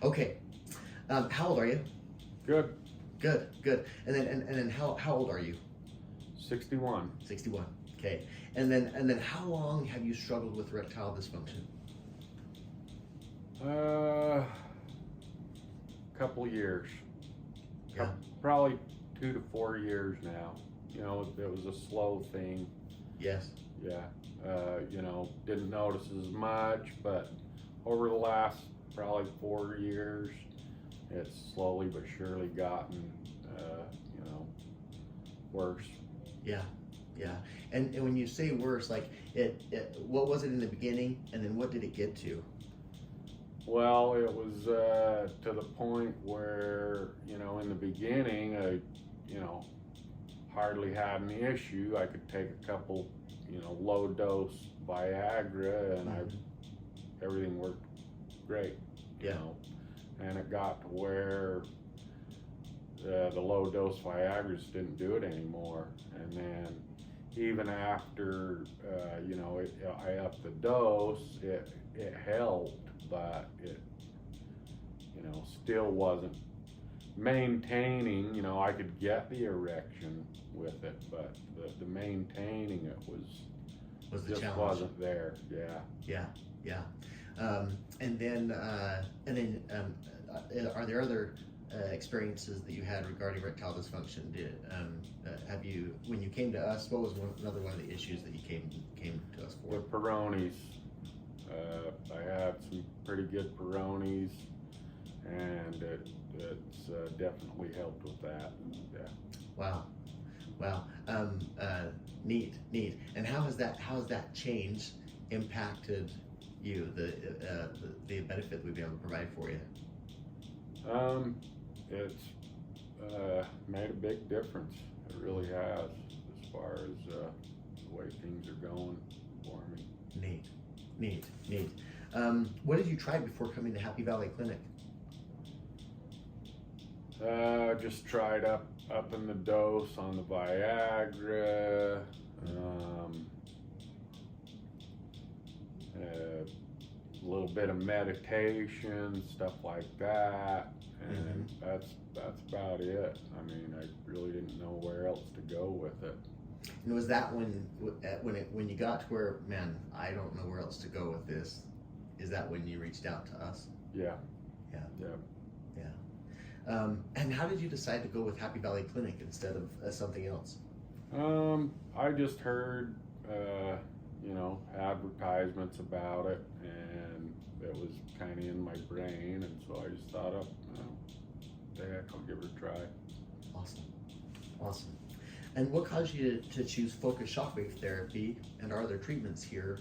Okay. How old are you? Good. Good. And then how old are you? 61. 61. Okay. And then how long have you struggled with erectile dysfunction? Couple years. Yeah. Probably 2 to 4 years now. You know, it was a slow thing. Yes. Yeah. You know, didn't notice as much, but over the last probably 4 years, it's slowly but surely gotten, you know, worse. Yeah. And when you say worse, like what was it in the beginning, and then what did it get to? Well, it was to the point where, you know, in the beginning, I, you know, hardly had an issue. I could take a couple, you know, low dose Viagra, and everything worked great. You know, and it got to where the low dose Viagra's didn't do it anymore, and then even after you know, I upped the dose, it helped, but it, you know, still wasn't maintaining. You know, I could get the erection with it, but the maintaining it was the just challenge. wasn't there. Yeah. And then are there other experiences that you had regarding erectile dysfunction? Have you, when you came to us, what was another one of the issues that you came to us for? The Peyronies. I had some pretty good Peyronies, and it's definitely helped with that. Yeah. Wow. Neat. And how has that change impacted you? The benefit we've been able to provide for you? It's made a big difference. It really has, as far as the way things are going for me. Neat. What did you try before coming to Happy Valley Clinic? Just tried upping the dose on the Viagra, a little bit of meditation, stuff like that, and that's about it. I mean, I really didn't know where else to go with it. And was that when you got to where, man, I don't know where else to go with this? Is that when you reached out to us? Yeah. And how did you decide to go with Happy Valley Clinic instead of something else? I just heard, you know, advertisements about it, and it was kind of in my brain, and so I just thought, the heck, I'll give it a try. Awesome. And what caused you to choose focused shockwave therapy, and are there treatments here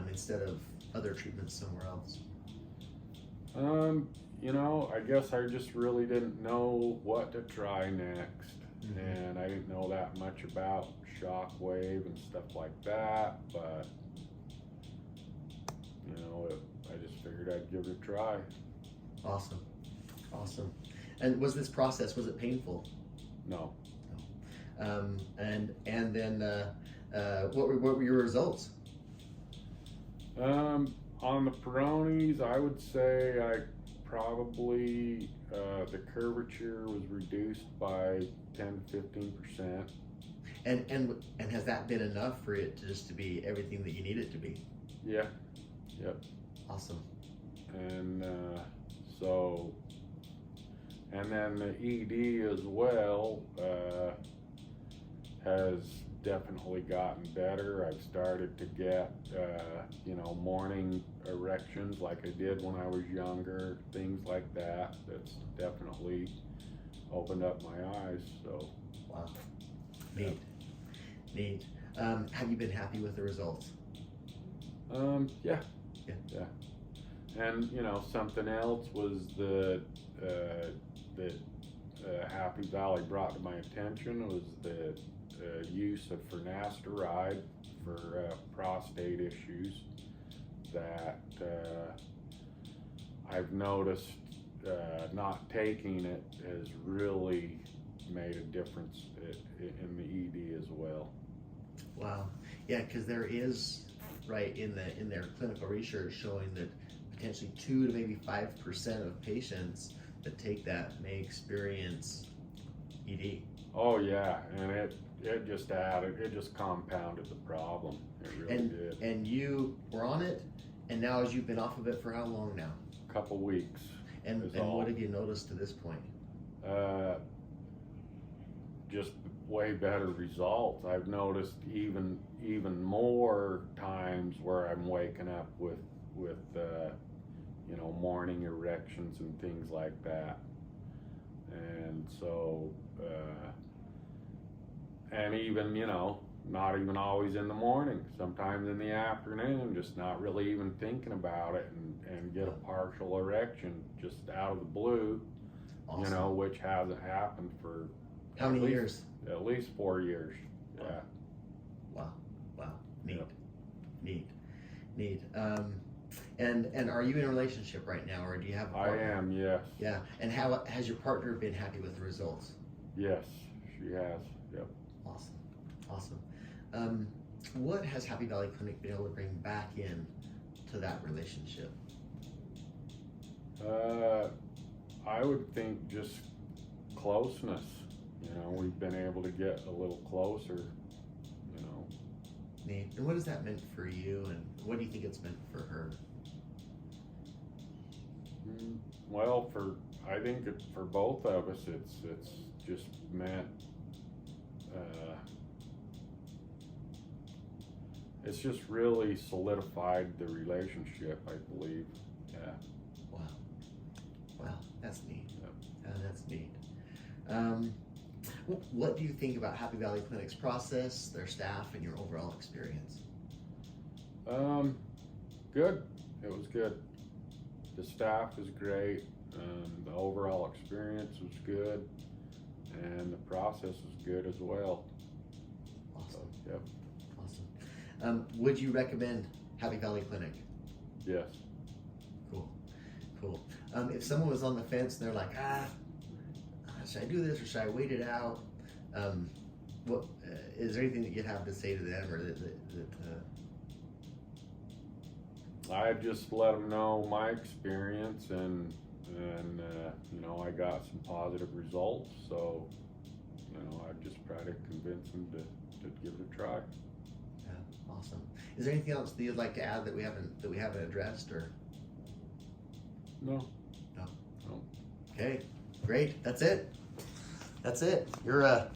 instead of other treatments somewhere else? You know, I guess I just really didn't know what to try next, and I didn't know that much about shockwave and stuff like that, but, you know, I just figured I'd give it a try. Awesome. And was this process, was it painful? No. And then what were your results? On the Peyronies, I would say I probably, the curvature was reduced by 10 to 15%. And has that been enough for it to be everything that you need it to be? Yeah. Yep. Awesome. And and then the ED as well has definitely gotten better. I've started to get, you know, morning erections like I did when I was younger, things like that. That's definitely opened up my eyes. So. Wow. Neat. Have you been happy with the results? Yeah. And, you know, something else was that Happy Valley brought to my attention was the use of finasteride for prostate issues that I've noticed not taking it has really made a difference in the ED as well. Wow. Yeah, because there is, right, in their clinical research showing that potentially 2 to maybe 5% of patients that take that may experience ED. Oh yeah, and it just added, it just compounded the problem. It really did. And you were on it, and now as you've been off of it for how long now? A couple weeks. And what have you noticed to this point? Just way better results. I've noticed even more times where I'm waking up with you know, morning erections and things like that. And so and even, you know, not even always in the morning, sometimes in the afternoon, just not really even thinking about it, and get a partial erection just out of the blue. Awesome. You know, which hasn't happened for how many years? At least 4 years. Yeah. Wow. Neat. Yep. Neat. And are you in a relationship right now, or do you have a partner? I am, yes. Yeah. And how has your partner been happy with the results? Yes, she has. Yep. Awesome. What has Happy Valley Clinic been able to bring back in to that relationship? I would think just closeness. You know, we've been able to get a little closer, you know. Neat. And what has that meant for you, and what do you think it's meant for her? Well, I think for both of us, it's just meant, it's just really solidified the relationship, I believe. Yeah. Wow, that's neat. Yep. That's neat. What do you think about Happy Valley Clinic's process, their staff, and your overall experience? Good. It was good. The staff was great. The overall experience was good, and the process was good as well. Awesome. So, yep. Awesome. Would you recommend Happy Valley Clinic? Yes. Cool. If someone was on the fence and they're like, should I do this or should I wait it out? What is there anything that you'd have to say to them, or that I just let them know my experience, and you know, I got some positive results, so you know, I just try to convince them to give it a try. Yeah, awesome. Is there anything else that you'd like to add that we haven't addressed, or? No. Okay, great. That's it. You're